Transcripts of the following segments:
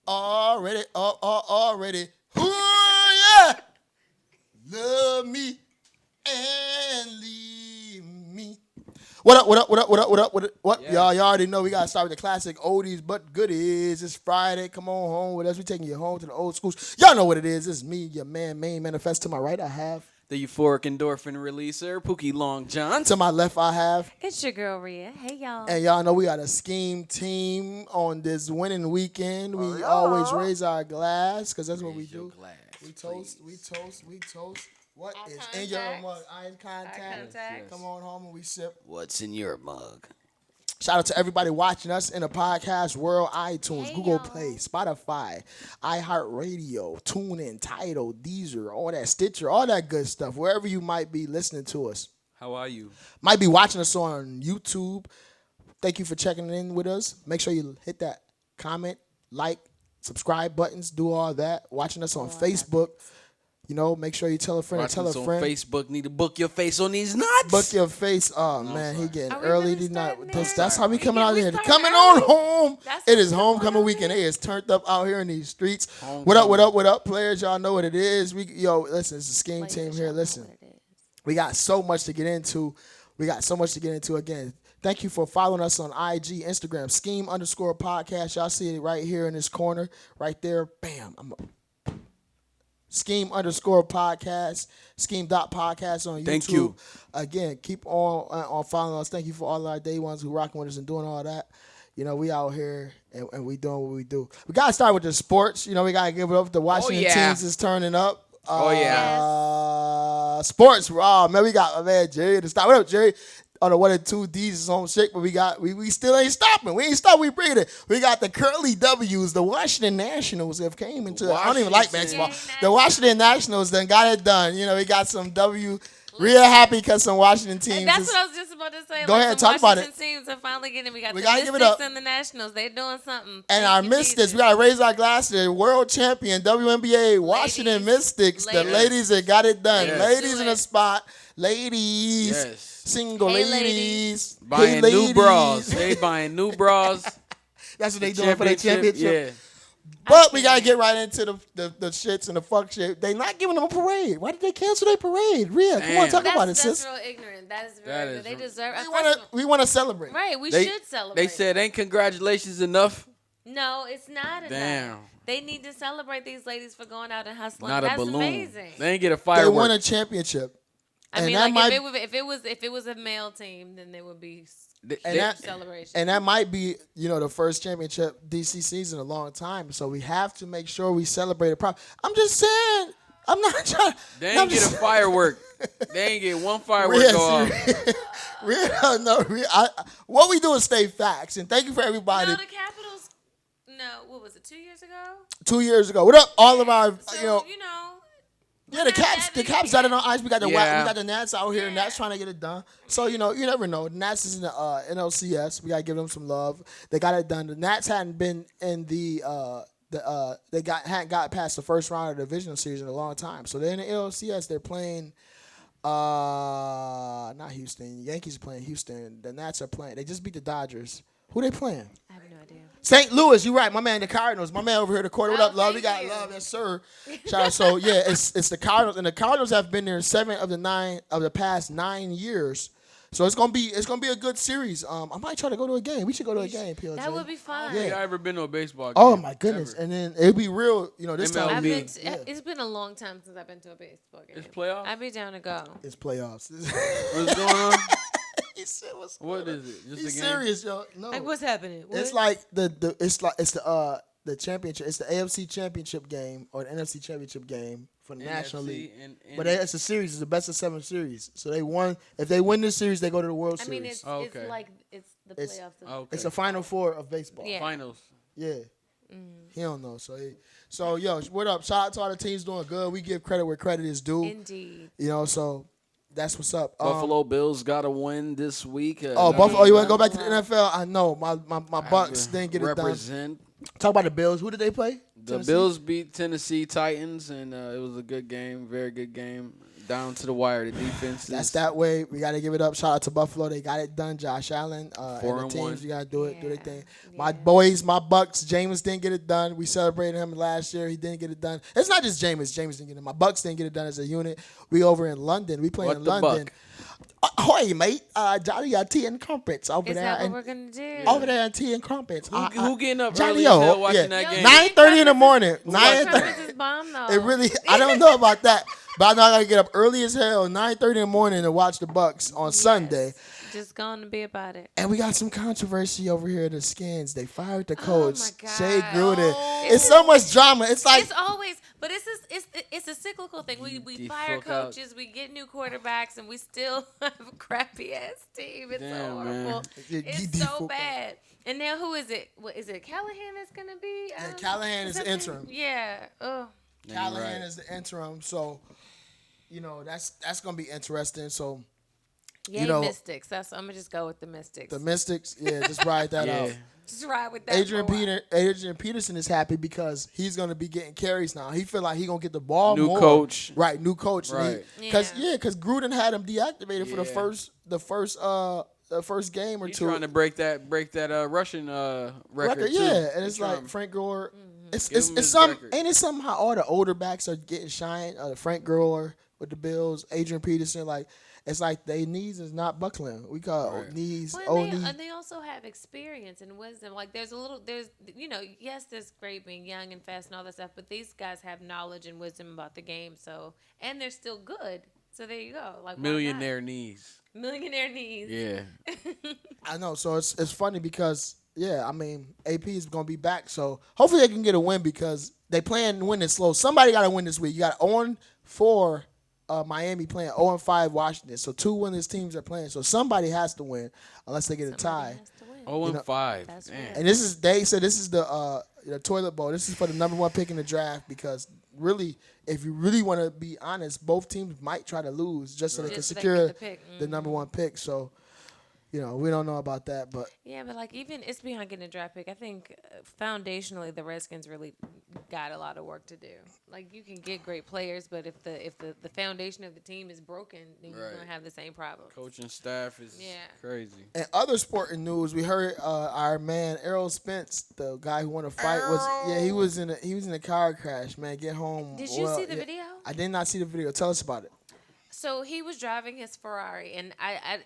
already. Ooh, yeah. Love me and leave me. What up? What? Yeah. Y'all already know we got to start with the classic oldies but goodies. It's Friday. Come on home with us. We taking you home to the old schools. Y'all know what it is. It's me, your man, Main Manifest. To my right, I have. The euphoric endorphin releaser, Pookie Long John. To my left, I have. It's your girl, Rhea. Hey, y'all. And y'all know we got a scheme team on this winning weekend. We always raise our glass because that's what we do. We toast. What Eye is in your contact. mug? Eye contact. Yes. Come on home and we sip. What's in your mug? Shout out to everybody watching us in the podcast world, iTunes, Hey, Google y'all. Play, Spotify, iHeartRadio, TuneIn, Tidal, Deezer, all that, Stitcher, all that good stuff. Wherever you might be listening to us. How are you? Might be watching us on YouTube. Thank you for checking in with us. Make sure you hit that comment, like, subscribe buttons, do all that. Watching us on Facebook. You know, make sure you tell a friend and Watching tell us a on friend. Facebook. Need to book your face on these nuts. Book your face. Oh, No, man, he sorry. getting Are we early really tonight. starting there? That's how we coming Yeah, out we here. starting Coming early. on home. That's It is what's homecoming going weekend. on. It is turned up out here in these streets. Homecoming. What up, players? Y'all know what it is. Listen, it's the scheme Players, team y'all here. know Listen, what it is. we got so much to get into. Again. Thank you for following us on IG, Instagram, scheme_podcast. Y'all see it right here in this corner, right there. Bam. Scheme_podcast, scheme.podcast on YouTube. Thank you. Again, keep on following us. Thank you for all our day ones who rocking with us and doing all that. You know, we out here and we doing what we do. We got to start with the sports. You know, we got to give it up. The Washington yeah. teams is turning up. Oh, yeah. Sports. Oh, man, we got Jerry to start. What up, Jerry? On the 1 and 2 D's is on shake, but we still ain't stopping. We ain't stopping. We bringing it. We got the curly W's. The Washington Nationals have came into. I don't even like baseball. The Washington Nationals done got it done. You know, we got some W. Real happy because some Washington teams. And that's what I was just about to say. Go ahead, talk about Washington teams are finally getting. We got the gotta give it Mystics up. and the Nationals. They're doing something. And Thank our you, Mystics, Jesus. we got to raise our glass to the world champion, WNBA, Washington Mystics. The Ladies. ladies that got it done. Yes. Ladies Do in the it. spot. Ladies. Yes. Single Hey, ladies. Buying Hey, new ladies. bras. They buying new bras. That's what they doing for their championship. Yeah. But we got to get right into the shits and the fuck shit. They not giving them a parade. Why did they cancel their parade? Rhea, come on, Damn. talk about it, That's sis. real ignorant. That is That very is good. They real- deserve. We want to celebrate. Right, we They, should celebrate. they said, ain't congratulations enough? No, it's not enough. Damn. They need to celebrate these ladies for going out and hustling. Not a That's balloon. amazing. They ain't get a They firework. won a championship. I And mean, that like might- if it was a male team, then there would be And that- celebration. And that might be, the first championship DC season in a long time. So we have to make sure we celebrate it properly. I'm just saying. I'm not trying. They I'm ain't get a just- firework. They ain't get one firework Rhea, go off. what we do is stay facts. And thank you for everybody. no, the Capitals. No, what was it? 2 years ago. 2 years ago. What up, all of our, So Yeah, the Caps got it on ice. We got the Yeah. we got the Nats out here. Nats trying to get it done. So you never know. The Nats is in the NLCS. We gotta give them some love. They got it done. The Nats hadn't been in hadn't got past the first round of the divisional series in a long time. So they're in the NLCS. They're playing. Not Houston. Yankees are playing Houston. The Nats are playing. They just beat the Dodgers. Who they playing? I have no idea. St. Louis, you're right. My man, the Cardinals. My man over here, the court. What Oh, up, love? We got thank you. love, yes, sir. Shout out. So yeah, it's the Cardinals, and the Cardinals have been there 7 of the past 9 years. So it's gonna be a good series. I might try to go to a game. We should go to a game, PLJ. That would be fun. Yeah. You ever been to a baseball game? Oh my goodness! Ever? And then it'll be real. This MLB. time I've we- been. It's been a long time since I've been to a baseball game. It's playoffs? I'd be down to go. It's playoffs. What's going on? He said, "What's What going on?" is it? Just He's a game? serious, yo. No, Like, what's happening? it's like the championship. It's the AFC championship game or the NFC championship game for the National NFC League. and But it's a series. It's the best of 7 series. So they won. If they win this series, they go to the World I Series. mean, it's Okay. like it's the It's- playoffs. Okay. It's a Final Four of baseball. Yeah. Finals. Yeah. Mm-hmm. He don't know. So yo, what up? Shout out to all the teams doing good. We give credit where credit is due. Indeed. So that's what's up. Buffalo Bills got to win this week. Buffalo. You want to go back to the NFL? I know my Bucks Have to didn't get it done. represent. Talk about the Bills. Who did they play? The Tennessee? Bills beat Tennessee Titans, and it was a good game, very good game. down to the wire. The defense. That's that way. We got to give it up. Shout out to Buffalo. They got it done. Josh Allen and the 4-1. teams. You got to do it. Do their Yeah. thing. Yeah. My boys, my Bucks. Jameis didn't get it done. We celebrated him last year. He didn't get it done. It's not just Jameis. Jameis didn't get it. My Bucks didn't get it done as a unit. We over in London. We playing What in the London. buck? Ahoy, mate. Johnny got tea and crumpets over Is there. that what and we're gonna do? over there in tea and crumpets. Who getting up Johnny early as O, hell watching yeah. that game? 9:30 in the morning. Tea 9:30. crumpets is bomb though. It really, I don't know about that, but I know I gotta get up early as hell, 9:30 in the morning, to watch the Bucks on Sunday. Just going to be about it. And we got some controversy over here at the Skins. They fired the coach, my God. Jay Gruden. Oh. It's so much drama. It's like It's always, but it's a cyclical thing. We The fire fuck out. coaches, we get new quarterbacks, and we still have a crappy ass team. It's so Damn, horrible. man. It's so bad. And now who is it? What is it? Callahan that's gonna be? Callahan is the something? interim. Yeah. Oh. Callahan right. is the interim, so that's gonna be interesting. So Yay, know, Mystics. I'm gonna just go with the Mystics. the Mystics, just ride that Yeah. out. Just ride with that. Adrian for a while. Adrian Peterson is happy because he's gonna be getting carries now. He feel like he gonna get the ball New more. coach. Right? New coach, Right. Because Yeah. Gruden had him deactivated for the Yeah. first game or He's two. trying to break that Russian record too. Yeah, and He's it's like trying- Frank Gore. It's Give it's, him it's his some record. ain't it somehow all the older backs are getting shine. Frank Gore with the Bills, Adrian Peterson, like it's like they knees is not buckling. We call it Right. knees. Well, old and knee. they also have experience and wisdom. Like there's yes, there's great being young and fast and all that stuff, but these guys have knowledge and wisdom about the game. So, and they're still good. So there you go. Like why not? Millionaire knees. Millionaire knees. Yeah. I know. So it's funny because I mean AP is gonna be back. So hopefully they can get a win because they playing win it slow. Somebody got to win this week. You got 0-4 Miami playing 0-5 Washington. So two winners teams are playing. So somebody has to win unless they get a tie. Somebody has to win. 0-5. That's Damn. right. And they said this is the toilet bowl. This is for the number one pick in the draft because really, if you really want to be honest, both teams might try to lose just so they can Just so they secure get the pick. the number one pick. So, we don't know about that, but Yeah, but like even it's beyond getting a draft pick. I think foundationally the Redskins really got a lot of work to do. Like you can get great players, but if the foundation of the team is broken, then you're Right. gonna have the same problem. Coaching staff is Yeah. crazy. in other sporting news, we heard our man Errol Spence, the guy who won a fight, he was in a car crash. Man, get home. Did you see the video? I did not see the video. Tell us about it. So he was driving his Ferrari, and I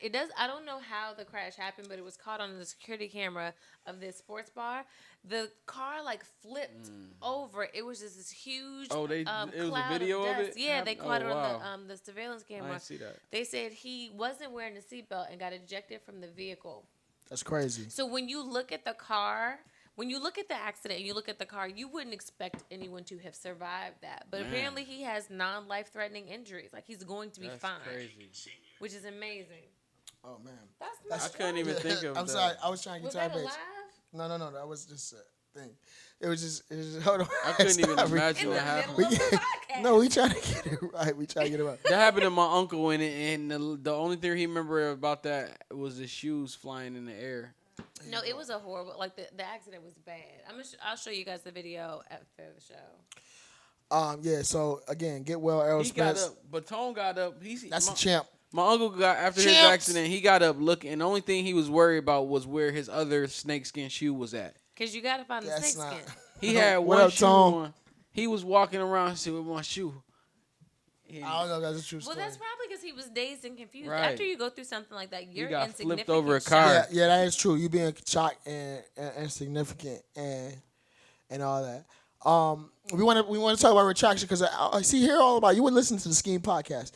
don't know how the crash happened, but it was caught on the security camera of this sports bar. The car like flipped over. It was just this huge. Oh, it was a cloud video of dust. it? Yeah, they Oh, caught it wow. on the surveillance I camera. didn't see that. They said he wasn't wearing a seatbelt and got ejected from the vehicle. That's crazy. So when you look at the car, when you look at the accident and you look at the car, you wouldn't expect anyone to have survived that. But Man. apparently he has non-life-threatening injuries. Like he's going to be That's fine, crazy. which is amazing. Oh man. That's That's- not I couldn't even think of I'm that. sorry. I was trying to Was get to our that page. alive? No. That was just a thing. It was just hold on. I couldn't even Stop. imagine In what the happened. middle of the podcast. No, we trying to get it right. We trying to get it right. That happened to my uncle, and the only thing he remember about that was his shoes flying in the air. No, it was a horrible. Like the accident was bad. I'll show you guys the video after the show. Yeah. So again, get well, Errol He got Spence. up. Baton got up. That's my, a champ. My uncle got after his Champs. accident. He got up looking, and the only thing he was worried about was where his other snakeskin shoe was at. Cause you gotta find the That's snake not. skin. He had What one up, shoe Tom? on. He was walking around saying, "With my shoe." And I don't know. That's a true Well, story. that's probably because he was dazed and confused. Right. After you go through something like that, you're got flipped insignificant. over a shit. car. Yeah, that is true. You being shocked and insignificant and all that. We want to talk about retraction because I see here all about you. Would listen to the Scheme podcast.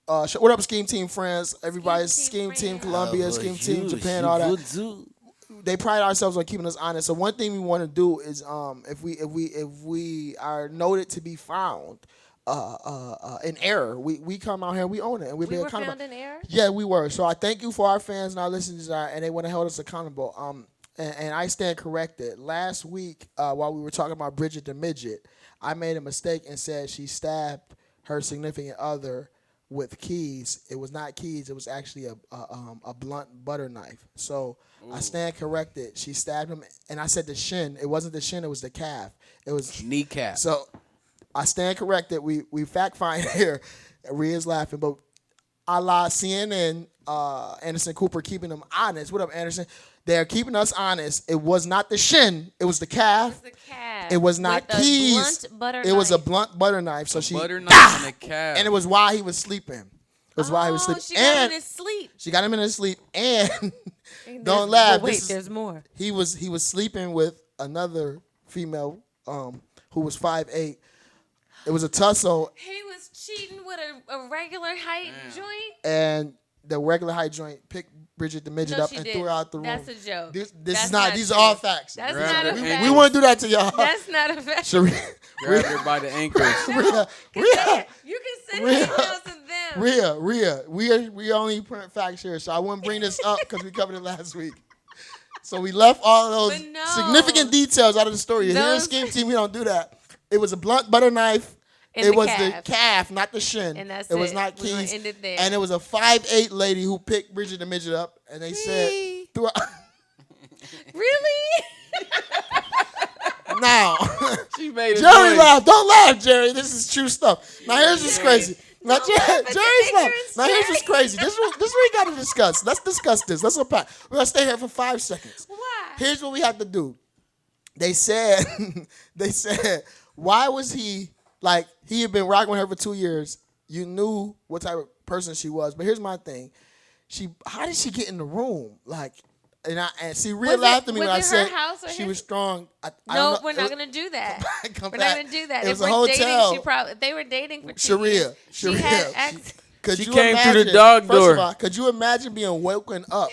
What up, Scheme Team friends? Everybody's Scheme Scheme Team Team friends. Colombia, Scheme Team Japan, all that. They pride ourselves on keeping us honest. So one thing we want to do is if we are noted to be found in error, we come out here, we own it, and We be were accountable. found in error. Yeah, we were. So I thank you for our fans and our listeners, and they want to hold us accountable. And I stand corrected. Last week, while we were talking about Bridget the midget, I made a mistake and said she stabbed her significant other with keys. It was not keys. It was actually a blunt butter knife. So I stand corrected. She stabbed him, and I said the shin. It wasn't the shin. It was the calf. It was Kneecap. so I stand corrected. We fact find here. Rhea's laughing, but a la CNN, Anderson Cooper keeping them honest. What up, Anderson? They're keeping us honest. It was not the shin. It was the calf. The calf. It was not with keys. A blunt butter it was a knife. blunt butter knife. So she butter knife and a calf. and it was while he was sleeping. It was while he was sleeping. She got him in his sleep. She got him in his sleep. And And don't laugh. Wait, there's more. He was sleeping with another female who was 5'8". It was a tussle, He was cheating with a regular height joint. and the regular height joint picked Bridget the midget No, up she and didn't. threw her out the room. That's a joke. This That's is not. These are true. all facts. That's Grab not a her fact. We wouldn't do that to y'all. That's not a fact. Sharia, Grabbed her by the ankles. Rhea, You can send emails to them. Rhea, we only print facts here, so I wouldn't bring this up because we covered it last week. So we left all of those But no. significant details out of the story. Here in Those- Scheme Team, we don't do that. It was a blunt butter knife. And It the was calf. the calf, not the shin. And that's it was it. not We're gonna keys. end it there. And it was a 5'8" lady who picked Bridget the midget up, and they said, throughout, Really? now, She made it. Jerry laughed. Don't laugh, Jerry. This is true stuff. Now here's what's crazy. Now Don't laugh at the Jerry's laugh. ignorance, Now here's Jerry. what's crazy. This is what we got to discuss. Let's discuss this. Let's unpack. We're gonna stay here for 5 seconds. Why? Here's what we have to do. They said, why was he like he had been rocking with her for 2 years? You knew what type of person she was. But here's my thing. How did she get in the room? Like, and see, Rhea Was laughed it- at me was when I it said her house or she his? was strong. I No, don't know. we're not gonna do that. Come We're back. not gonna do that. It If was a we're dating, hotel. if they were dating for 2 Sharia, years. She had Sharia. access. Could She you came through the imagine- dog first door. Of all, could you imagine being woken up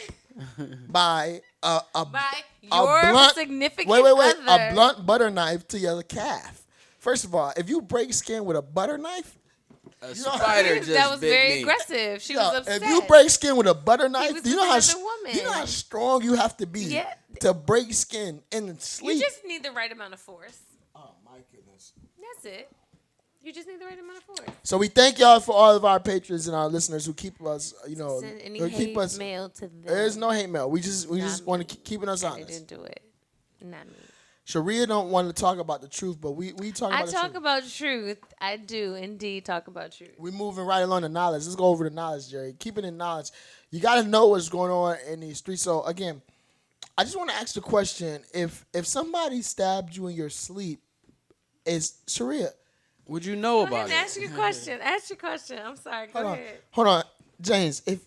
by a By a your blunt, significant wait, a other. blunt butter knife to your calf? First of all, if you break skin with a butter knife, A spider just That was bit very me. aggressive. She yo, was upset. if you break skin with a butter knife, was do you know with how another woman. do you know how strong you have to be Yeah. to break skin in the You sleep? just need the right amount of force. Oh my goodness. That's it. You just need the right amount of force. So we thank y'all for all of our patrons and our listeners who keep us, Send any who hate keep us. mail to them. There's no hate mail. We just me. want to keeping us They honest. didn't do it. Not me. Sharia don't want to talk about the truth, but we talk about I the talk truth. about truth. I do indeed talk about truth. We're moving right along the knowledge. Let's go over the knowledge, Jerry. Keeping in knowledge. You got to know what's going on in these streets. So, again, I just want to ask the question. If somebody stabbed you in your sleep, is Sharia. Would you know Go about ahead and it? ask your question. Ask your question. I'm sorry. Go ahead. Hold on. James, if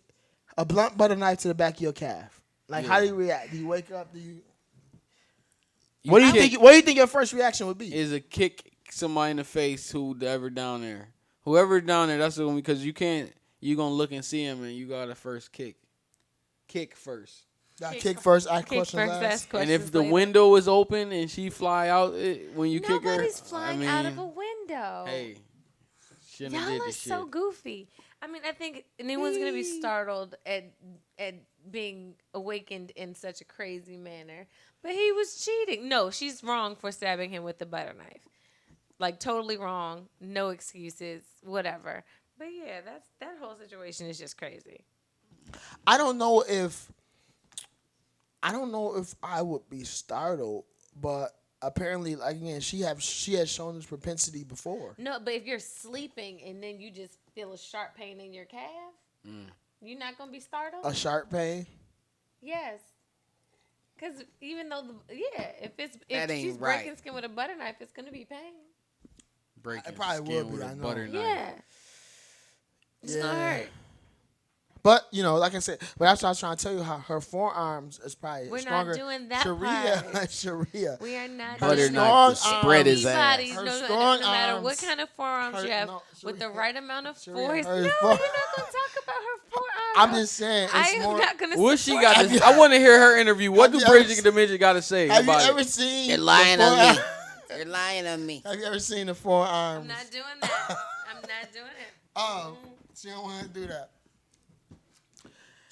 a blunt butter knife to the back of your calf, like how do you react? Do you wake up? Do you... What do you think? What do you think your first reaction would be? Is a kick somebody in the face whoever down there. Whoever down there, that's the one because you can't. You gonna look and see him, and you got to first kick. Kick first. Kick first, ask Kick questions first, last. ask questions And if the later. window is open and she fly out when you kick her, Nobody's flying out of a window. Hey, shouldn't Y'all have did are this so shit. goofy. I mean, I think anyone's gonna be startled at being awakened in such a crazy manner. But he was cheating. No, she's wrong for stabbing him with the butter knife. Like totally wrong. No excuses. Whatever. But yeah, that whole situation is just crazy. I don't know if I would be startled, but apparently, like, again, she has shown this propensity before. No, but if you're sleeping and then you just feel a sharp pain in your calf, you're not gonna be startled. A sharp pain. Yes. Because even though if That ain't she's right. breaking skin with a butter knife, it's gonna be pain. Breaking It probably skin would be, with I a know. butter knife. Yeah. It's gonna hurt. But like I said, but that's what I was trying to tell you, how her forearms is probably We're stronger. not doing that Sharia, part. Sharia. We are not Butter doing knife to strong spread his Anybody, ass. Her no strong matter what arms- kind of forearms you have, with the Sharia, right amount of Sharia, force. her No, you're fore- not gonna talk about her forearms. I'm just saying, I it's am more. not gonna. What she support got it. to? I want to hear her interview. What Have do you ever Bridget the Midget got to say Have you about ever it? seen? You're the lying on forearm- me. You're lying on me. Have you ever seen the forearms? I'm not doing that. I'm not doing it. Oh, she don't want to do that.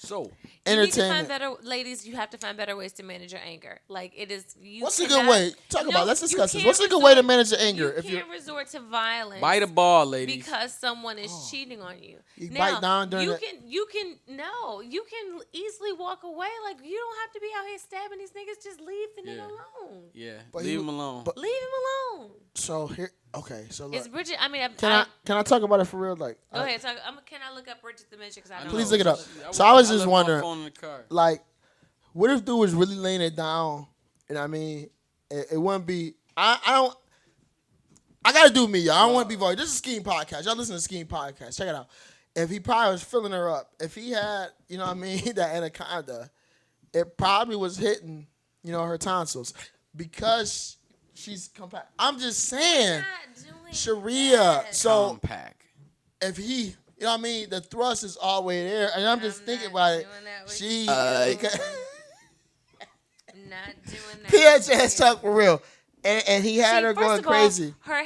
So, You need to find Entertainment. better, ladies. You have to find better ways to manage your anger. Like it is. What's a good way? Let's you discuss this. can't What's a good way to manage your anger? You If you can't resort to violence. bite a ball, ladies. because someone is cheating on you. You Now, bite down during you the- you can easily walk away. Like you don't have to be out here stabbing these niggas. Just leave the nigga Yeah. alone. Yeah, But leave he- him alone. but- Leave him alone. So here, okay. So look, Is Bridget? I mean, can I talk about it for real? Like, go ahead. Talk, can I look up Bridget the Midget? Because I don't please know. look it up. So I was just left my wondering, phone in the car. like, what if dude was really laying it down? And I mean, it wouldn't be. I don't. I gotta do me, y'all. I don't want to be vulgar. This is a SKEAM podcast. Y'all listen to SKEAM podcast. Check it out. If he probably was filling her up, if he had, you know what I mean, that anaconda, it probably was hitting, you know, her tonsils because she's compact. I'm just saying, Sharia. that. So Compact. if he, you know what I mean, the thrust is all the way there, and I'm just thinking about it. She, not doing that. PHS talk for real, and he had her First going of all, crazy. Her head.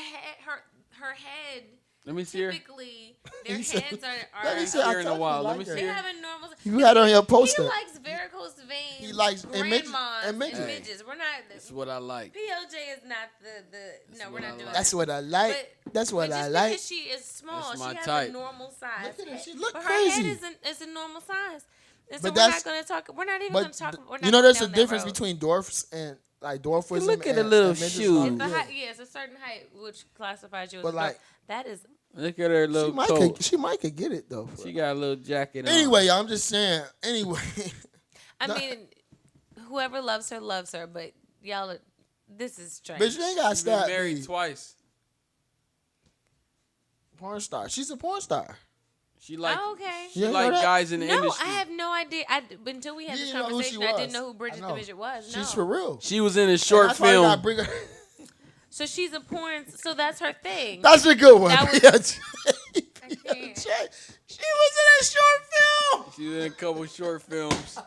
Let me see her. Typically, their He said- heads are. Let me see. Here in a told you while. he Let me liked see her. They her. have a normal. You had her on your poster. He likes varicose veins. He likes- and midgets- grandmas and midgets. midgets. We're not. That's what I like. PLJ is not the. No, we're what I not doing like. That's that. what I like. That's what but I just like. because she is small, That's my she has type. a normal size. Look at her. She look but crazy. her head is a normal size. And so But we're that's- not going to talk. We're not even going But to talk. We're not you know, going there's a down that difference road. between dwarfs and like dwarfism. Look at the and- little and midgets. shoes. It's a Yeah. height, yeah, it's a certain height which classifies you as But a dwarf. like- that is. Look at her She little might, coat. she might could get it though. She got a little jacket on. Anyway, y'all, I'm just saying. Anyway, I No. mean, whoever loves her loves her, but y'all, this is strange. bitch, you ain't got to She's been stop. married me. twice. Porn star. She's a porn star. She like Oh, okay. she You didn't like know that? guys in the No, industry. I have no idea. Until we had You this didn't know who she conversation, I didn't was. know who Bridget I the know. Midget was. No. She's for real. She was in a And short that's why you film. gotta bring her. So she's a porn. So that's her thing. That's a good one. That was- PLJ. I can't. She was in a short film. She was in a couple short films.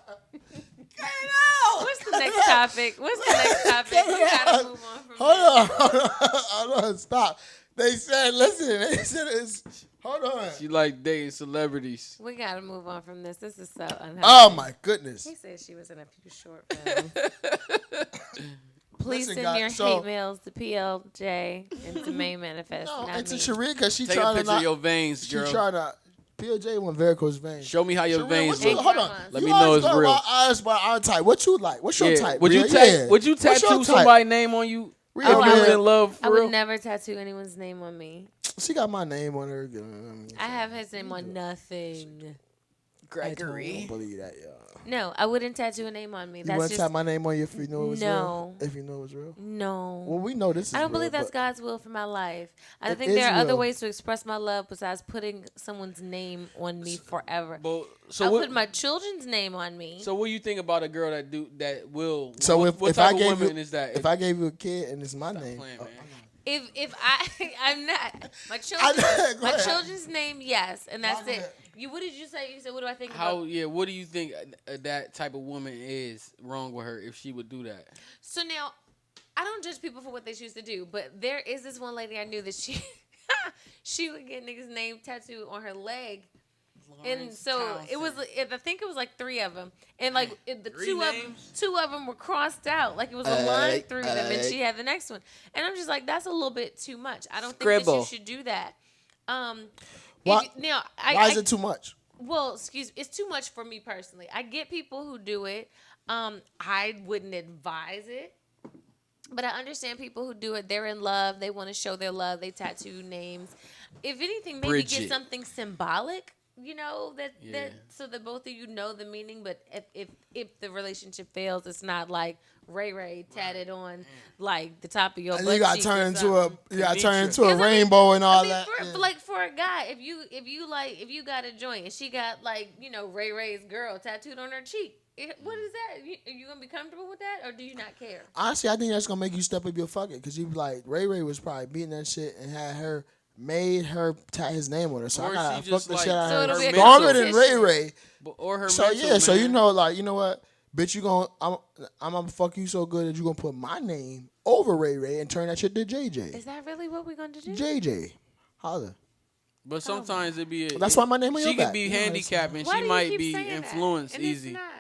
What's the next topic? What's the next topic? We gotta move on from Hold on, stop. They said, listen, they said it's, hold on. She like dating celebrities. We gotta move on from this. This is so unhealthy. Oh my goodness. He said she was in a few short films. Please Listen, send guys, your so- hate mails to PLJ and to Main Manifest. No, not it's a me. Sharia because she Take a trying to picture of not, your veins, she girl. trying to, PLJ want varicose veins. Show me how your Sharia, veins what you, look. hold on. Grandmas. Let You me know always it's go real. about us by our type. What you like? What's your Yeah. type? Would you Rhea? Yeah. would you What's your tattoo type? somebody's name on you? Rhea, If Oh, you I was would- in love I for would real? never tattoo anyone's name on me. She got my name on her. I have his name on nothing. I don't believe that, y'all. No, I wouldn't tattoo a name on me. You That's want to just tap my name on you if you know it was No. real? If you know it was real? no. Well, we know this is I don't real, believe that's but God's will for my life. I It think there are is other real. ways to express my love besides putting someone's name on me forever. But, so I'll what? put my children's name on me. So what do you think about a girl that will? So what if type I of gave woman you, is that? if I gave you a kid and it's my name, playing, man. If I'm not my Go my ahead. children's name, yes, and that's Go it. ahead. What did you say? You said what do I think How? about? Yeah. What do you think that type of woman is wrong with her if she would do that? So now, I don't judge people for what they choose to do, but there is this one lady I knew that she she would get niggas' name tattooed on her leg. And so it was. I think it was like 3 of them, and like the 3 two names? of them were crossed out, like it was a line through them, and she had the next one. And I'm just like, that's a little bit too much. I don't think that Scribble. you should do that. Why- Now, why is it too much? Well, it's too much for me personally. I get people who do it. I wouldn't advise it. But I understand people who do it. They're in love. They want to show their love. They tattoo names. If anything, maybe Bridget. get something symbolic, that Yeah. so that both of you know the meaning. But if the relationship fails, it's not like Ray Ray tatted on like the top of your And butt you got cheek to or turn into something. a, you got to turn Conitra. into a Because, I mean, rainbow and all I mean, that. for, Yeah. like for a guy, if you got a joint and she got like Ray Ray's girl tattooed on her cheek, what is that? Are you gonna be comfortable with that, or do you not care? Honestly, I think that's gonna make you step up your fucking, because you be like, Ray Ray was probably beating that shit and had her made her tat his name on her. So Or I gotta she fuck just the like- shit out So of it'll her. be a Stronger than Ray competition. Ray. Or her So mental, yeah, so man. you know what, bitch, I'm gonna fuck you so good that you gonna put my name over Ray Ray and turn that shit to JJ. Is that really what we're gonna do? JJ, holla. But sometimes it be. That's why my name on She your could back. be You know, handicapped and Why she do you might keep be saying that? influenced And easy. It's not.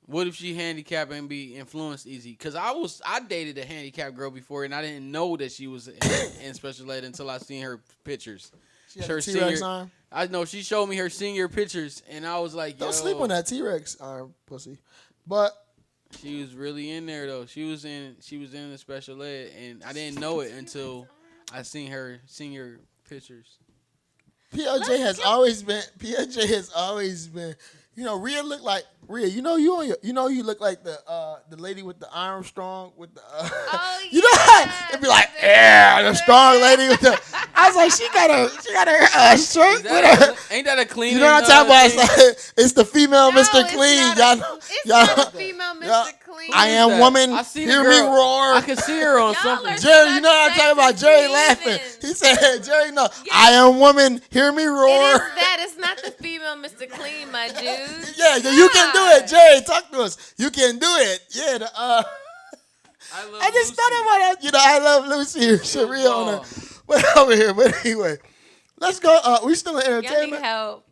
What if she handicapped and be influenced easy? Because I dated a handicapped girl before and I didn't know that she was in special ed until I seen her pictures. She had Her a T-Rex senior- arm. I know she showed me her senior pictures and I was like, Don't yo. sleep on that T-Rex arm, pussy. But She was really in there though. She was in the special ed, and I didn't know it until I seen her senior pictures. PLJ has always been. PLJ has always been. You know, Rhea look like Rhea. You know, you look like the lady with the Armstrong with the. Oh, you know, how it'd be like, yeah, the strong lady with the. I was like, she got her shirt with her. Ain't that a clean? You know what I'm talking about? It's the female Mr. Clean. It's not a female Mr. Clean. I am woman. I see Hear the me girl. roar. I can see her on Y'all something. are Jerry, you know what I'm such talking about? sexist Jerry laughing. heathens. He said, Jerry, no. Yeah. I am woman. Hear me roar. It is that. It's not the female Mr. Clean, my dude. Yeah, you can do it, Jerry. Talk to us. You can do it. Yeah, I just thought about it. You know, I love Lucy here. Sharia on her. But over here. But anyway, let's go. We still in Y'all need entertainment. help.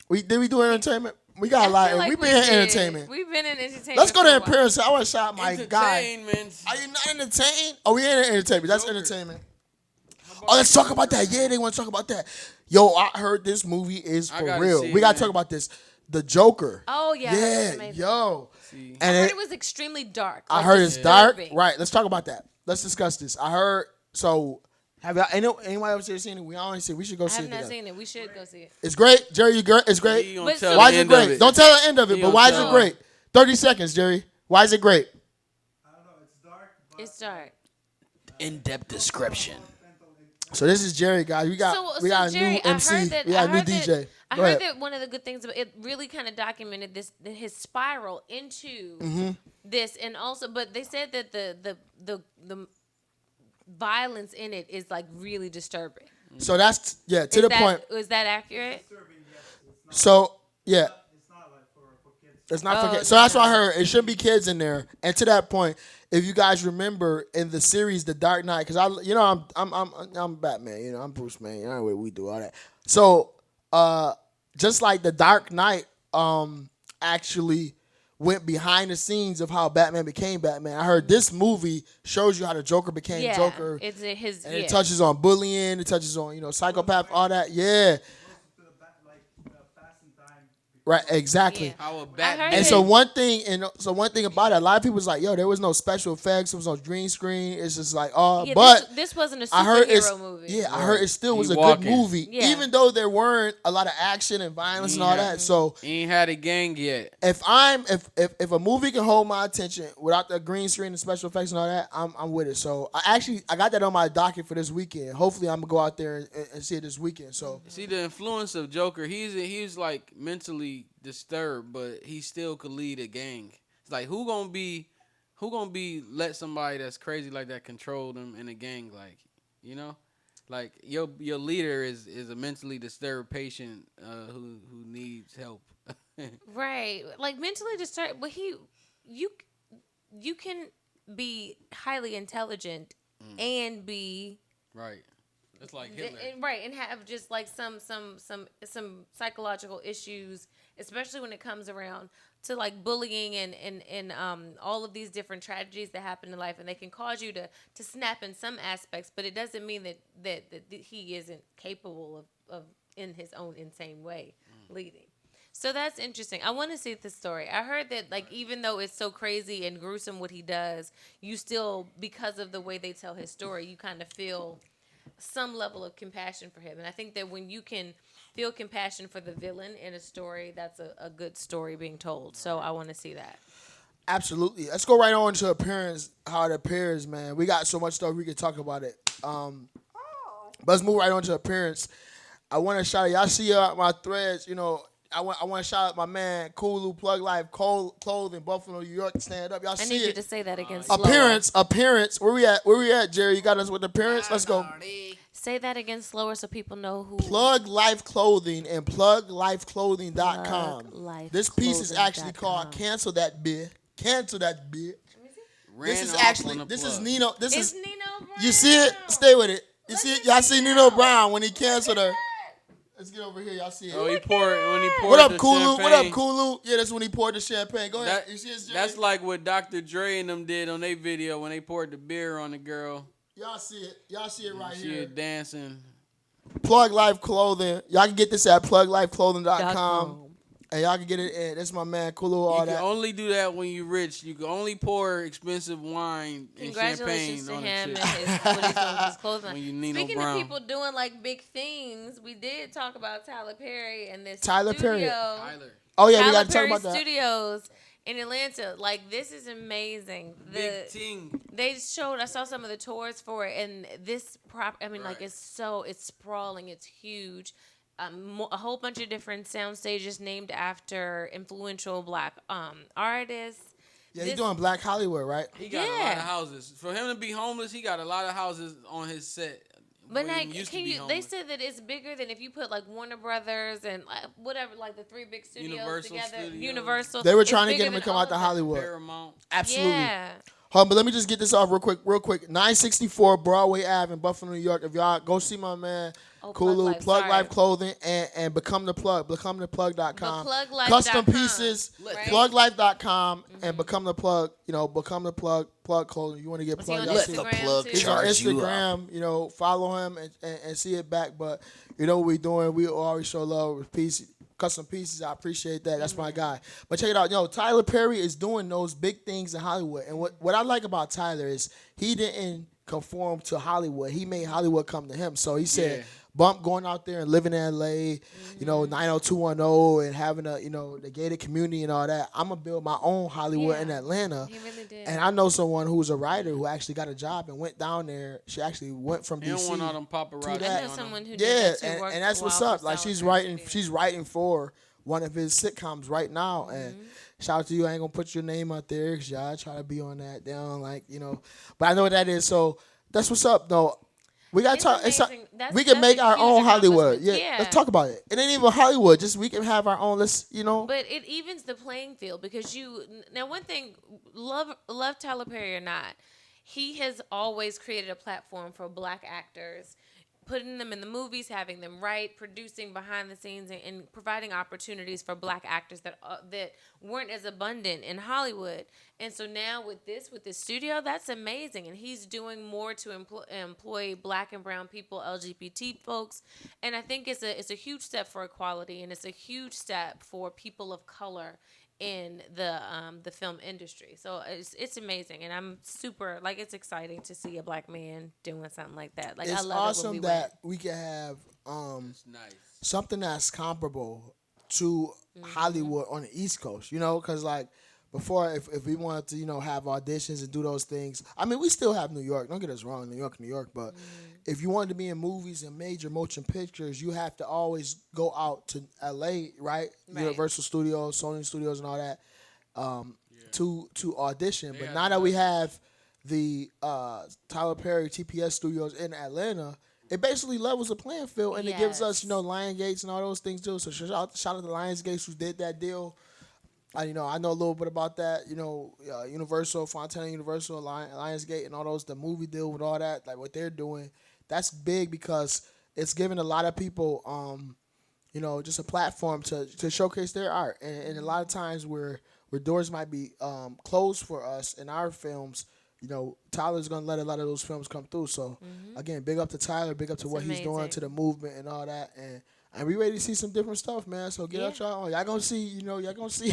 Did we do entertainment? We got a lot. Like We've been in entertainment. We've been in entertainment. Let's go for a to while. appearance. I want to shout out my guy. Entertainment. Are you not entertained? Oh, we in entertainment. That's Joker. entertainment. Oh, let's talk about that. Yeah, they want to talk about that. Yo, I heard this movie is I for gotta real. see it, We got to man. talk about this. The Joker. Oh yeah. That's Yeah, amazing. yo. See. And I heard it- it was extremely dark. I like heard it's dark. disturbing. Right. Let's talk about that. Let's discuss this. I heard. So, have y'all? Anybody else here seen it? We always say we should go I see have it not together. seen it. We should go see it. It's great, Jerry. You great? It's great. He gonna But tell so- Why the is it end great? of it. Don't tell the end of it. He But gonna why is tell. it great? 30 seconds, Jerry. Why is it great? I don't know, it's dark, but It's dark. In-depth description. So this is Jerry, guys. We got a Jerry, new MC. We got a new DJ. I Go heard ahead. that one of the good things about it really kind of documented his spiral into Mm-hmm. this, and also, but they said that the violence in it is like really disturbing. So that's to Is the that- point. Is that accurate? disturbing, yes. It's not, So yeah. it's not like for kids. It's not Oh, for kids. it's So that's not. what I heard. It shouldn't be kids in there. And to that point, if you guys remember in the series The Dark Knight, because I'm Batman. You know, I'm Bruce Wayne. You know what we do all that. So just like The Dark Knight actually went behind the scenes of how Batman became Batman. I heard this movie shows you how the Joker became Yeah, Joker. it's his. And Yeah. it touches on bullying. It touches on psychopath, all that. Yeah, To the Fast and Time. right. Exactly. Yeah. How a heard Batman. And Yeah. so one thing about it, a lot of people was like, "Yo, there was no special effects. There was no green screen. It's just like, Yeah, but this wasn't a I heard superhero movie. yeah, I heard it still He was a walking. good movie, Yeah. even though there weren't a lot of action and violence and all Yeah. that. So He ain't had a gang yet. if a movie can hold my attention without the green screen and special effects and all that, I'm with it. So I got that on my docket for this weekend. Hopefully, I'm gonna go out there and see it this weekend. So See the influence of Joker. He's like mentally disturbed, but he still could lead a gang. It's like who gonna be let somebody that's crazy like that control them in a gang? Like like your leader is a mentally disturbed patient who needs help. Right. Like mentally disturbed, but you can be highly intelligent and be Right. It's like Hitler. right and have just like some psychological issues, especially when it comes around to like bullying and all of these different tragedies that happen in life, and they can cause you to snap in some aspects, but it doesn't mean that he isn't capable of in his own insane way leading. So that's interesting. I want to see this story. I heard that like even though it's so crazy and gruesome what he does, you still, because of the way they tell his story, you kind of feel some level of compassion for him. And I think that when you can feel compassion for the villain in a story, that's a good story being told. So I want to see that. absolutely, let's go right on to appearance. How it appears, man. We got so much stuff we can talk about it. But let's move right on to appearance. I want to shout out. Y'all see my threads. I want to shout out my man Kulu Plug Life Clothing, Buffalo, New York. Stand up, y'all I see need you it. to say that again slower. Appearance. Where we at, Jerry? You got us with appearance. Let's go. Say that again slower so people know who. Plug Life Clothing and pluglifeclothing.com. This piece is actually called Cancel That Bitch. Cancel That Bitch. This is Nino. This It's is Nino Brown. you see it. Stay with it. You see it. Y'all see Nino Brown when he canceled her. Let's get over here. Y'all see it. Oh, when he poured What up, the Kulu? champagne. What up, Kulu? Yeah, that's when he poured the champagne. Go ahead. You see his Jerry? That's like what Dr. Dre and them did on their video when they poured the beer on the girl. Y'all see it. Y'all see it right She here. dancing. Plug Life Clothing. Y'all can get this at pluglifeclothing.com. And y'all can get it. And that's my man, Kulu, all You can that. only do that when you're rich. You can only pour expensive wine and Congratulations champagne to on him a and chick. what he's doing with his clothes line. When you Nino Speaking Brown. of people doing like big things, we did talk about Tyler Perry and this Tyler studio. Perry. Tyler. Oh yeah, we Tyler got to talk Perry about that. Studios in Atlanta. Like, this is amazing. Big ting. They showed. I saw some of the tours for it, and this prop. I mean, like, Right. it's sprawling. It's huge. A whole bunch of different sound stages named after influential black artists. Yeah, he's This- doing Black Hollywood, right? He got a lot Yeah. of houses. For him to be homeless, he got a lot of houses on his set. But when he like, used to can be you? They homeless. said that it's bigger than if you put like Warner Brothers and whatever, like the three big studios Universal together. Studios. Universal. They were It's trying to bigger get him to than come all out to of them. Hollywood. Paramount. Absolutely. Yeah. Hold on, but let me just get this off real quick. 964 Broadway Ave in Buffalo, New York. If y'all go see my man, Oh, Kulu, Plug Plug Life, Life sorry. Clothing, and Become the Plug, becomethepplug.com. BePlugLife.com, Custom pieces, right? pluglife.com, and Become the Plug, Become the Plug Clothing. You want to get Was he plugged on up. Let Instagram the plug too? He's on charge you up. Instagram, follow him and see it back. But you know what we doing. We always show love with custom pieces. I appreciate that. That's my guy. But check it out. Tyler Perry is doing those big things in Hollywood. And what I like about Tyler is he didn't conform to Hollywood. He made Hollywood come to him. So he said, Yeah. bump going out there and living in LA, 90210 and having the gated community and all that. I'm going to build my own Hollywood in Yeah. Atlanta. He really did. And I know someone who's a writer who actually got a job and went down there. She actually went from He don't DC. want all them paparazzi. that. I know on him. someone who Yeah, did that too. and worked that's a what's while up. for Like Solid Studios. she's writing for one of his sitcoms right now. And shout out to you. I ain't gonna put your name out there because y'all try to be on that. They don't but I know what that is. So that's what's up, though. We gotta It's talk. amazing. That's- We can that's make a our huge own Hollywood. accomplishment. Yeah, Yeah. let's talk about it. It ain't even Hollywood. Just we can have our own. But it evens the playing field because now one thing, love Tyler Perry or not, he has always created a platform for black actors, putting them in the movies, having them write, producing behind the scenes, and providing opportunities for black actors that weren't as abundant in Hollywood. And so now with this studio, that's amazing. And he's doing more to employ black and brown people, LGBT folks. And I think it's a huge step for equality, and it's a huge step for people of color in the film industry. So it's amazing, and I'm super it's exciting to see a black man doing something like that. Like, I It's love awesome it when that we can have It's nice. something that's comparable to Hollywood on the East Coast. Because before, if we wanted to, have auditions and do those things, I mean, we still have New York. Don't get us wrong, New York. But if you wanted to be in movies and major motion pictures, you have to always go out to L.A., right? Universal Studios, Sony Studios, and all that to audition. But now that we have the Tyler Perry TPS Studios in Atlanta, it basically levels the playing field, and it gives us, Lion Gates and all those things too. So shout out to Lions Gates who did that deal. I know a little bit about that. Universal, Fontana Universal, Lionsgate, and all those, the movie deal with all that, like what they're doing. That's big because it's giving a lot of people, just a platform to showcase their art. And a lot of times where doors might be closed for us in our films, Tyler's gonna let a lot of those films come through. So again, big up to Tyler, big up to what he's doing amazing. to the movement and all that. And we ready to see some different stuff, man. So get out y'all gonna see, y'all gonna see.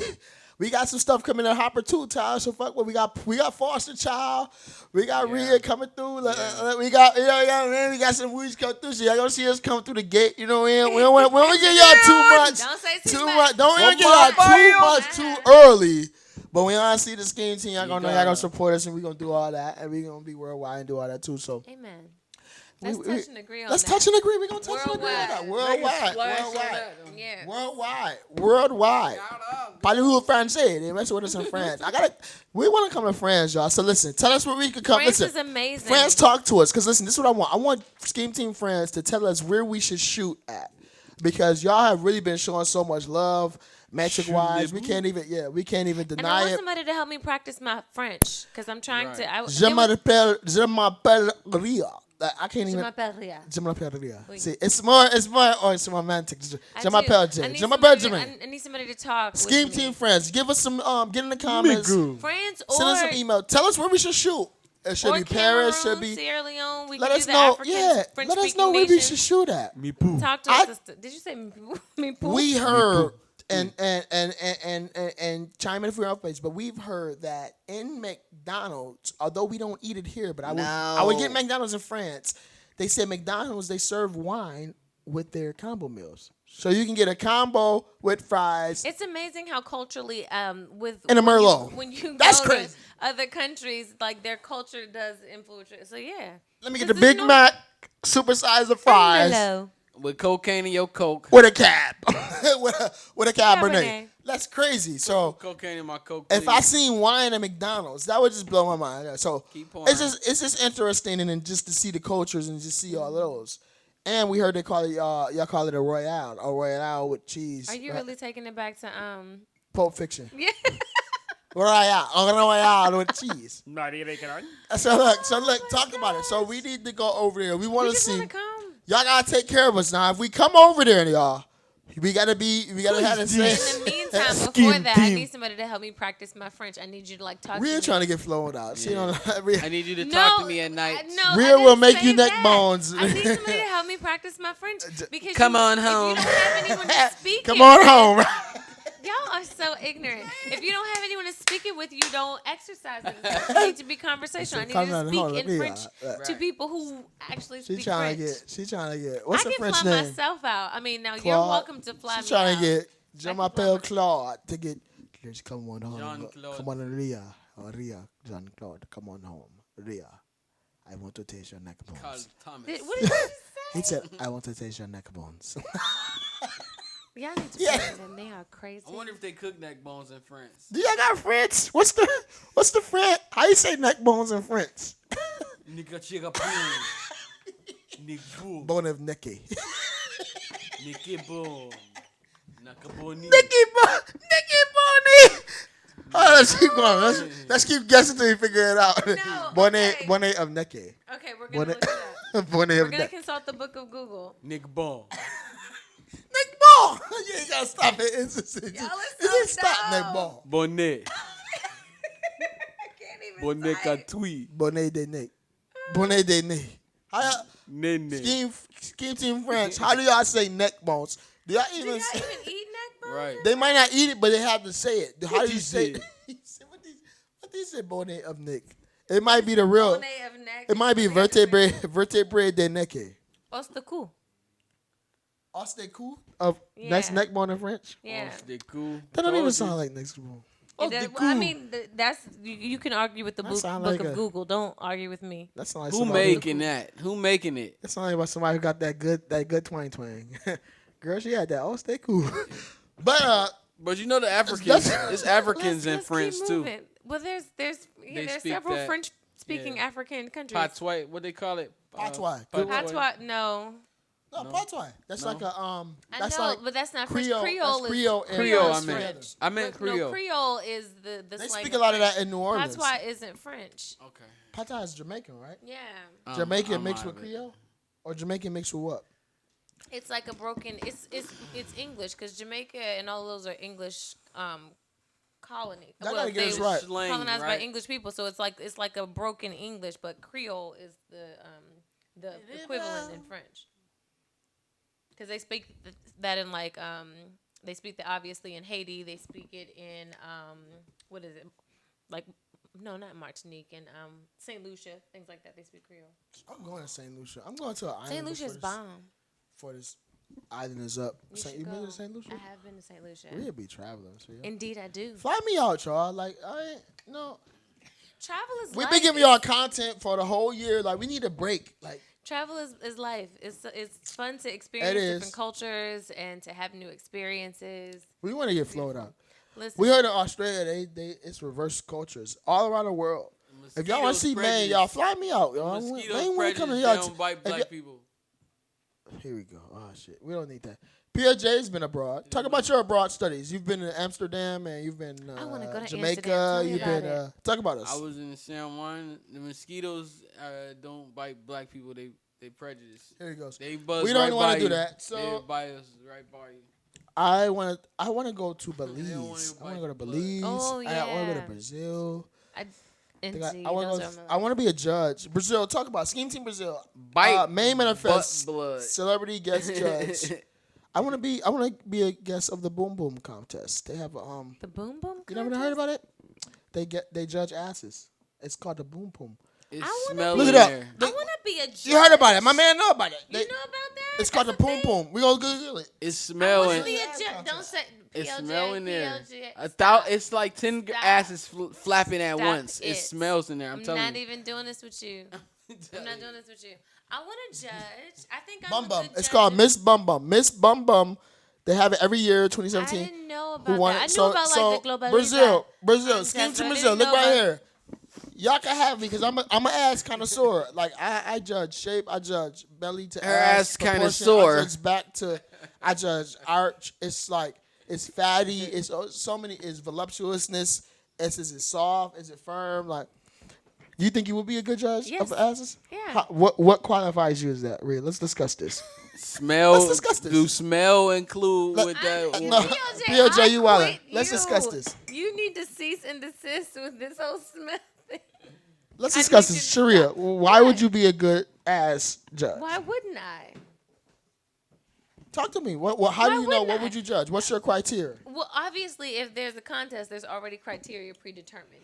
We got some stuff coming in Hopper too, Tyler. So fuck what we got Foster Child, we got Rhea coming through. We got man, we got some movies coming through. So y'all gonna see us come through the gate. We don't give y'all too much. Don't say too Too much. much. Don't give y'all too much too early. But when y'all see the SKEAM team, y'all gonna know y'all gonna support us, and we gonna do all that, and we gonna be worldwide and do all that too. So Amen. Let's touch and agree on let's that. touch and agree. We're gonna touch and agree on that. Worldwide. Worldwide. Parlez-vous français? That's what it's in France. We want to come to France, y'all. So listen, tell us where we could come. France Listen, is amazing. France, talk to us. Because listen, this is what I want. I want SKEAM Team France to tell us where we should shoot at. Because y'all have really been showing so much love, metric-wise. We can't even and I deny want it. somebody to help me practice my French because I'm trying to. Je m'appelle Ria. I can't Je even. m'appelle Ria. Je m'appelle Ria. Oui. See, it's romantic. Je m'appelle Jay. Je m'appelle Jermaine. I need somebody to talk. SKEAM with Team me. France. Give us some. Get in the comments. France Send us some email. Tell us where we should shoot. It should or be Paris. Cameroon, Should be. Sierra Leone. We Let can us do the know. African, Yeah. French Let us know where we should shoot at. Talk to us. Did you say me poo? We heard and chime in if we're off base, but we've heard that in McDonald's, although we don't eat it here, but I would get McDonald's in France. They said McDonald's they serve wine with their combo meals, so you can get a combo with fries. It's amazing how culturally, with And a Merlot. when you That's go crazy. to other countries, like their culture does influence it. So yeah. Let me get the Big Mac, supersize of fries Hello. With cocaine in your coke. with a cab, with a Cabernet. Cabernet. That's crazy. So Cocaine in my coke. if I please. seen wine at McDonald's, that would just blow my mind. So Keep pouring. it's just interesting and then just to see the cultures and just see all those. And we heard they call it y'all call it a Royale with cheese. Are you right? really taking it back to Pulp Fiction? Yeah. Royale with cheese. Not even on. So look, talk about it. So we need to go over there. We We want to just see. want to come. Y'all gotta take care of us now. If we come over there, y'all, we gotta have the In same. the meantime, before Scheme that, I team. need somebody to help me practice my French. I need you to like talk We're to trying me. to get flown out. She don't. I need you to talk to me at night. No, Rhea I didn't will make say you neck that. bones. I need somebody to help me practice my French because Come you, on if home. You don't have anyone to speak Come it on with. home. Y'all are so ignorant. If you don't have anyone to speak it with, you don't exercise it. It needs to be conversational. I need you to speak in French to people who actually She speak trying French. to get. She trying to get. What's I the can French fly name? myself out. I mean, now you're Claude. welcome to fly She's me trying out. to get I Jean can fly Appel myself. Claude to get. Just come on home. Jean-Claude. Come on, Rhea. Rhea, Jean Claude, come on home. Rhea, I want to taste your neck Carl bones. Thomas. What did you say? He said, I want to taste your neck bones. Y'all need to Yeah. pray them. They are crazy. I wonder if they cook neck bones in France. Do y'all got French? What's the French? How you say neck bones in French? Nika chica boom. Nick boom. Bone of necky. Nicky boom. Nakaboni. Nicky Boney. Oh, let's keep going. Let's keep guessing till we figure it out. No, Bonnet, okay. bonnet of necky. Okay, we're gonna look it up. Bonnet We're of gonna neck. consult the book of Google. Nick boom. Nick Ball. You ain't gotta stop it. It's just Y'all it's so stop dumb. Nick Ball. Bonnet. I can't even Bonnet say it. katui. Bonnet de Nick. Bonnet de Nick. How Nene. scheme team French? How do y'all say neck bones? Do y'all Do even? y'all Say, even eat neck bones? Right. they might not eat it, but they have to say it. How do you you say? say? He said, what did he say? Bonnet of Nick. It might be the real. Bonnet of neck. It might be vertebrae de necke. Ostaku. Oste cool of Yeah. that's neck bone in French. Yeah. Oh, they cool. That don't even Told sound you. like next bone. It does- well, I mean, that's you can argue with the That book sound like of a- Google. Don't argue with me. That sounds like Who somebody making that? Who making it? That sounds like about somebody who got that good twang. Girl, she had that. Oh, stay cool. But But you know the Africans. That's- It's Africans in Let's France keep too. moving. Well, there's They there's speak several that- French speaking yeah. African countries. Patois. What they call it? Patois. Patois, no. no, patois. That's like a I That's know, like but that's not Creole. French. That's Creole. And Creole. I French meant. together. I meant No, Creole. Creole is the They slang speak a lot of that in New Orleans. Patois isn't French. Okay. Patois is Jamaican, right? Yeah. Jamaican I'm mixed out with of it. Creole, or Jamaican mixed with what? It's like a broken. It's English because Jamaica and all those are English colony. Y'all gotta get they us were right. Slang, colonized by right? English people, so it's like a broken English, but Creole is the equivalent in French. Because they speak that in like they speak that obviously in Haiti. They speak it in what is it like? No, not Martinique and Saint Lucia, things like that. They speak Creole. I'm going to Saint Lucia. I'm going to an island. Saint Lucia's before this- bomb. Before this island is up. You Saint, should you been go. to Saint Lucia? I have been to Saint Lucia. We'll be traveling. So yeah. Indeed, I do. Fly me out, y'all. Like I ain't no. Travel is We've life. been giving y'all content for the whole year. Like we need a break. Like Travel is life. It's fun to experience It is. different cultures and to have new experiences. we want to get flowed out. Listen, We heard in Australia they it's reverse cultures all around the world. If y'all want to see man, Mosquitoes y'all fly me out, y'all. Mosquitoes Man, want to come prejudice, here. they don't bite if black people. Here we go. Oh shit, we don't need that. PRJ's been abroad. Talk about your abroad studies. You've been to Amsterdam and you've been I wanna go to Jamaica. Amsterdam. Tell me You've about been it. talk about us. I was in San Juan. The mosquitoes don't bite black people. They prejudice. Here he goes. They buzz We don't right wanna by do you. that, so- they bite us right by you. I want to go to don't Belize. wanna I want to bite go to blood. Belize. Oh, I want to go yeah. to Brazil. indeed, I want those to. are I want to be a judge. Brazil. Talk about Scheme Team Brazil. Bite Main manifest. butt blood. Celebrity guest judge. I want to be a guest of the Boom Boom contest. They have a The Boom Boom. You never heard about it? They judge asses. It's called the Boom Boom. It I wanna smells Look in it up. there. I want to be a judge. You heard about it? My man know about it. You know about that? It's called the That's a Boom thing? Boom. We gonna Google it. It I smell want to in. be a judge. Don't say It PLJ, smell in there. PLJ. It's like 10 Stop. asses flapping at Stop once. It it. smells in there. I'm telling not you. even doing this with you. I'm not doing this with you. I want to judge. I think I'm Bum a Bum. good It's judge. called Miss Bum Bum. Miss Bum Bum. They have it every year, I 2017. didn't know Who about won that. I it? knew about like the global. Brazil, contest, Scheme but to I Brazil. didn't Look know right about- here. Y'all can have me because I'm a ass connoisseur. Like I judge shape, I judge belly to Her ass. ass kinda proportion, sore. I judge back to. I judge arch. It's like it's fatty. It's so many. It's voluptuousness. Is it soft? Is it firm? Like, you think you would be a good judge Yes. of asses? Yeah. What qualifies you as that? Real. Let's discuss this. Smell. Let's discuss this. Do smell include with that? no. PLJ, you I wildin'. quit Let's you. discuss this. You need to cease and desist with this whole smell thing. Let's I discuss need this. you to Sharia, stop. why would What? you be a good ass judge? Why wouldn't I? Talk to me. How Why do you know? wouldn't What I? would you judge? What's your criteria? Well, obviously, if there's a contest, there's already criteria predetermined.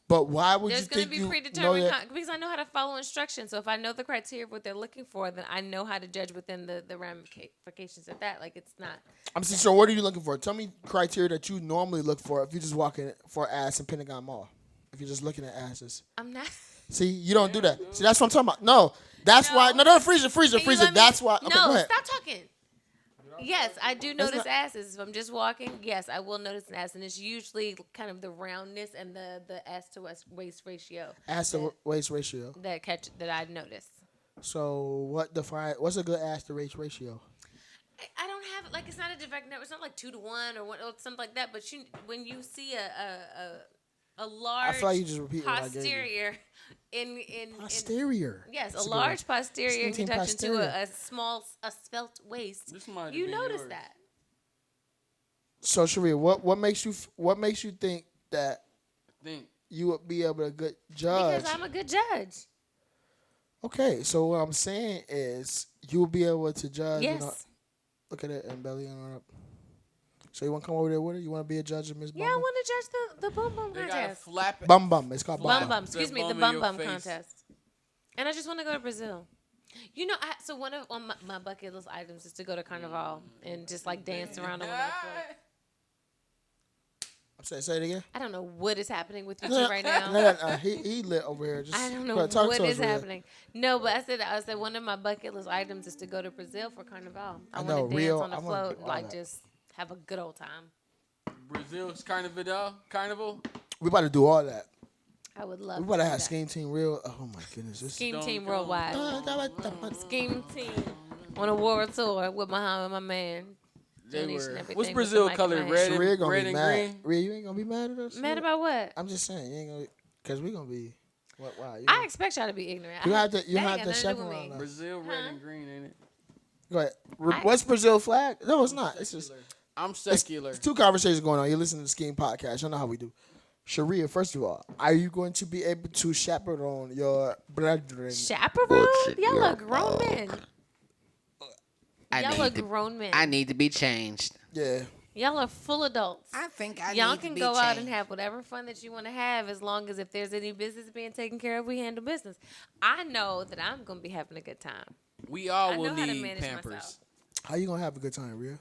But why would There's you going to think be you know predetermined that? because I know how to follow instructions. So if I know the criteria of what they're looking for, then I know how to judge within the ramifications of that. Like it's not. I'm saying, so what are you looking for? Tell me criteria that you normally look for if you're just walking for ass in Pentagon Mall. If you're just looking at asses. I'm not. See, you don't do that. See, that's what I'm talking about. No, that's why. No, freeze it. Can you let me- That's why. Okay, no, go ahead. stop talking. Yes, I do notice not- asses. If I'm just walking, yes, I will notice an ass, and it's usually kind of the roundness and the ass to waist ratio Ass to waist ratio. that I notice. So what's a good ass to waist ratio? I don't have like it's not a direct number. It's not like 2-to-1 or something like that. But when you see a large feel like you just repeated what I gave you. posterior in Posterior. yes, That's a a good large one. posterior Skin team introduction to posterior. a small svelte waist, This might have you been notice yours. that. So Sharia, what makes you think that Think. you would be able to good judge? Because I'm a good judge. Okay, so what I'm saying is you will be able to judge. Yes. You know, look at it and belly on her up. So you want to come over there with her? You want to be a judge of Miss Bum Yeah, I Bum? want to judge the Boom Boom They got contest. flap. Bum Bum. It's called Bum Bum Bum. Bum. Excuse me, the bum in Bum your Bum face. contest. And I just want to go to Brazil. You know, so one of on my bucket list items is to go to Carnival and just like dance around on that float. I'm sorry, say it again. I don't know what is happening with you two right now. No, he lit over here. Just I don't know bro, talk what to us, is Rhea. happening. No, but I said one of my bucket list items is to go to Brazil for Carnival. I know, want to dance Rio, on the I wanna float, do all like that. just have a good old time. Brazil's Carnival. We about to do all that. I would love. We to about to do have that. Scheme Team real. Oh my goodness. This Scheme Don't Team go. Worldwide. Scheme Team on a world tour with my man. They Donation were. everything What's with Brazil the mic color? in my Red hand. Sharia and gonna red be and mad. green. Rhea, you ain't gonna be mad at us? Mad about what? I'm just saying you ain't gonna, cause we gonna be. What? Wow. You, I expect y'all to be ignorant. you have to. You that ain't have got to nothing to do with chaperone me. us. Brazil red Huh? and green, ain't it? Go ahead. What's Brazil flag? No, it's not. It's just. I'm secular. It's two conversations going on. You're listening to the Scheme podcast. You know how we do. Sharia, first of all, are you going to be able to chaperone your brethren? Chaperone? Y'all are grown men. Y'all are need to- grown men. I need to be changed. Yeah. Y'all are full adults. I think I Y'all need to can be go out and changed. have whatever fun that you want to have as long as if there's any business being taken care of, we handle business. I know that I'm going to be having a good time. We all I will know how to need manage Pampers. myself. How you gonna have a good time, Rhea?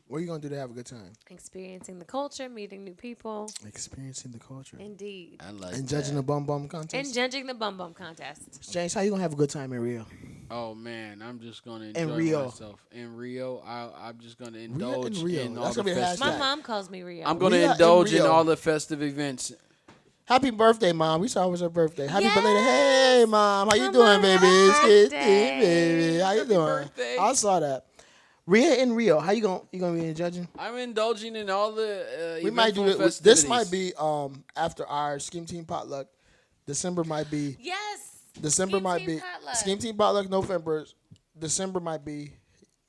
What are you gonna do to have a good time? Experiencing the culture, meeting new people. Experiencing the culture Indeed. I like and that. judging the bum bum contest. And judging the Bum Bum contest. James, how you gonna have a good time in Rio? Oh man, I'm just gonna In enjoy Rio. myself. In Rio, I'm just gonna indulge Rio. in all That's the gonna be a festivities. My Hashtag. mom calls me Rio. I'm gonna Rio in indulge in Rio. all the festive events. Happy birthday, Mom. We saw it was her birthday. Happy Yes. belated. Hey, Mom. How you Mama, doing, baby? happy It's good, birthday. baby. How you doing? birthday. I saw that. Rio in Rio. How you gonna be in judging? I'm indulging in all the We might do eventful it. This might festivities. be after our Scheme Team potluck. December might be. Yes. December Scheme might Team be. potluck. Scheme Team potluck. November. December might be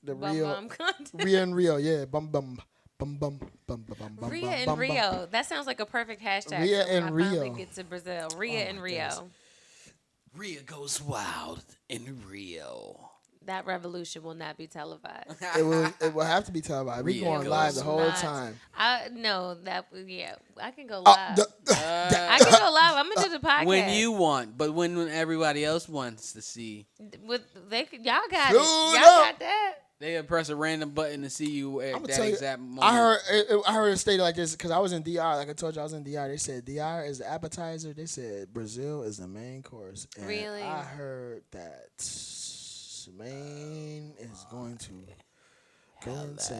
the Bum Rio. Bum contest. Rio and Rio. Yeah. Bum bum. Bum bum bum bum bum. Ria bum, and bum, Rio. That sounds like a perfect hashtag. Ria for when and I finally Rio. get to Brazil. Ria Oh, and my Rio. goodness. Rio goes wild in Rio. That revolution will not be televised. It will have to be televised. We going live the whole time. I can go Oh, live. I can go live. I'm gonna do the podcast When you want, but when everybody else wants to see, y'all got it. Dude, Y'all got that. they press a random button to see you at that tell you, exact moment. I heard it stated like this because I was in DR. Like I told you, I was in DR. They said DR is the appetizer. They said Brazil is the main course. And Really? I heard that Maine is going to go insane.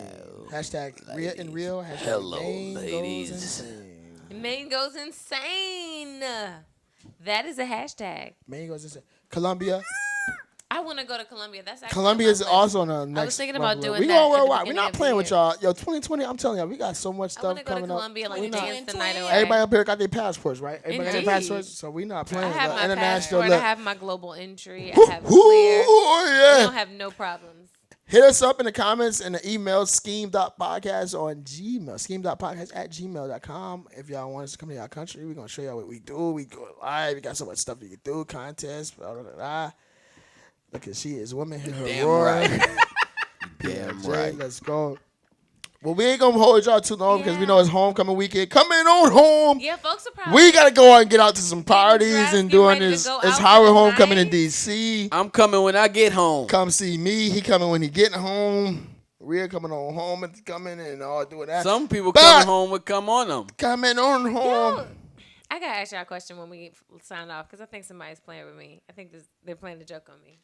Hashtag in real. Hashtag Hello, Maine ladies. goes insane. Maine goes insane. That is a hashtag. Maine goes insane. Colombia. I want to go to Colombia. That's actually Colombia on is my list. also on the next. I was thinking about doing we that going at the worldwide. We're beginning not of the playing with year. y'all. Yo, 2020. I'm telling y'all, we got so much I want stuff to go to coming up. Colombia We like not- dance the night away. Everybody up here got their passports, right? Everybody got their Indeed. passports, so we not I playing. have The my international passport. I look. have my global entry. I have clear. We yeah. don't have no problems. Hit us up in the comments and the email scheme.podcast on Gmail. Scheme.podcast@gmail.com. If y'all want us to come to y'all country, we're going to show y'all what we do. We go live. We got so much stuff you can do. Contests. Blah, blah, blah, blah. Look at she is woman. Hit her Damn roar. right. Damn Damn right. right. Let's go. Well, we ain't going to hold y'all too long because we Yeah. know it's homecoming weekend. Coming on home. Yeah, folks are probably. We got to go out and get out to some parties dressed, and get doing ready to this. go It's out Howard for the homecoming in night. D.C. I'm coming when I get home. Come see me. He coming when he getting home. We're coming on home and coming and all doing that. Some people But- coming home would come on them. Coming on home. I gotta ask y'all a question when we sign off because I think somebody's playing with me. I think they're playing a joke on me.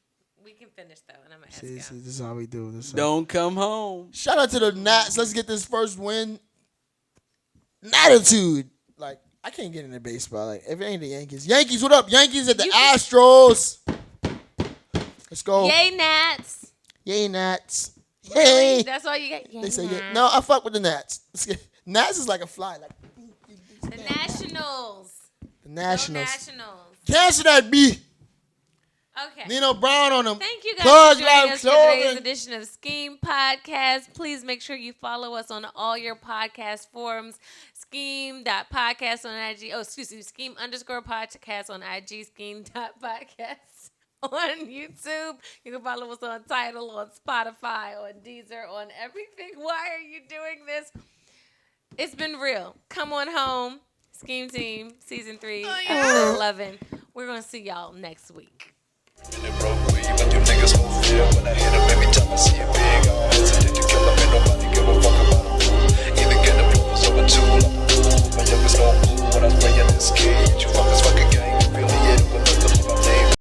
We can finish though, and I'm gonna ask See, y'all. this is how we do this. Don't come home. Shout out to the Nats. Let's get this first win. Natitude. Like, I can't get into baseball. Like, if it ain't the Yankees. Yankees, what up? Yankees at the You can- Astros. Let's go. Yay, Nats! Yay, Nats. Really? Yay. That's all you get. Yay, They say, yeah. Nats. No, I fuck with the Nats. Nats is like a fly. Like, The Nationals. the Go Nationals. Nationals. Cancel that B. Okay. Nino Brown on them. Thank you guys Plug for joining Live us for today's Clothing. edition of Scheme Podcast. Please make sure you follow us on all your podcast forums. Scheme.podcast on IG. Oh, excuse me. Scheme_podcast on IG. Scheme.podcast on YouTube. You can follow us on Tidal, on Spotify, on Deezer, on everything. Why are you doing this? It's been real. Come on home. Scheme Team, Season 3, Episode 11. We're going to see y'all next week. It broke me, but you niggas won't fear. When I hit him every time I see a big on hesitate to kill him, ain't nobody give a fuck about him. Even get the pros over two. My youngest no cool when I was playing this game. You fuckers fucking gang.